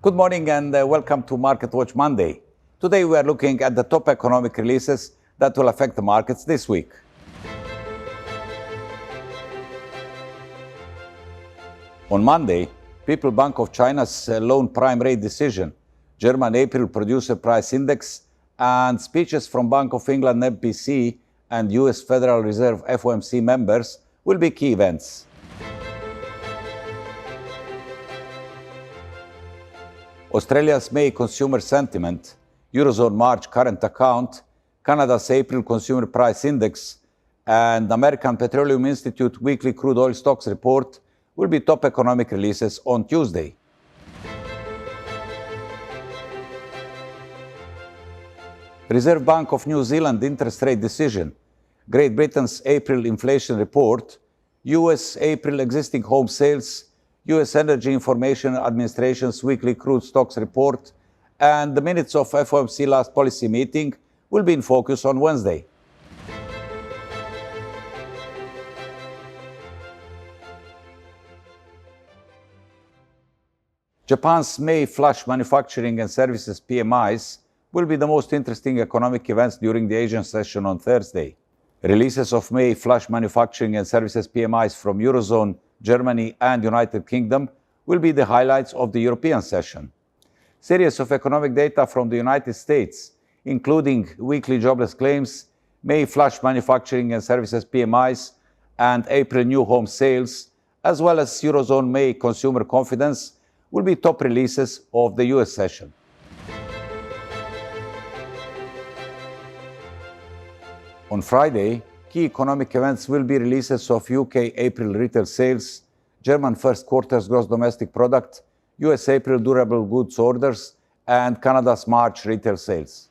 Good morning and welcome to Market Watch Monday. Today we are looking at the top economic releases that will affect the markets this week. On Monday, People Bank of China's loan prime rate decision, German April producer price index, and speeches from Bank of England MPC and US Federal Reserve FOMC members will be key events. Australia's May consumer sentiment, Eurozone March current account, Canada's April consumer price index, and American Petroleum Institute weekly crude oil stocks report will be top economic releases on Tuesday. Reserve Bank of New Zealand interest rate decision, Great Britain's April inflation report, US April existing home sales, US Energy Information Administration's weekly crude stocks report, and the minutes of FOMC last policy meeting will be in focus on Wednesday. Japan's May flash manufacturing and services PMIs will be the most interesting economic events during the Asian session on Thursday. Releases of May flash manufacturing and services PMIs from Eurozone, Germany and United Kingdom will be the highlights of the European session. Series of economic data from the United States, including weekly jobless claims, May flash manufacturing and services PMIs, and April new home sales, as well as Eurozone May consumer confidence, will be top releases of the US session. On Friday, key economic events will be releases of UK April retail sales, German first quarter's gross domestic product, US April durable goods orders, and Canada's March retail sales.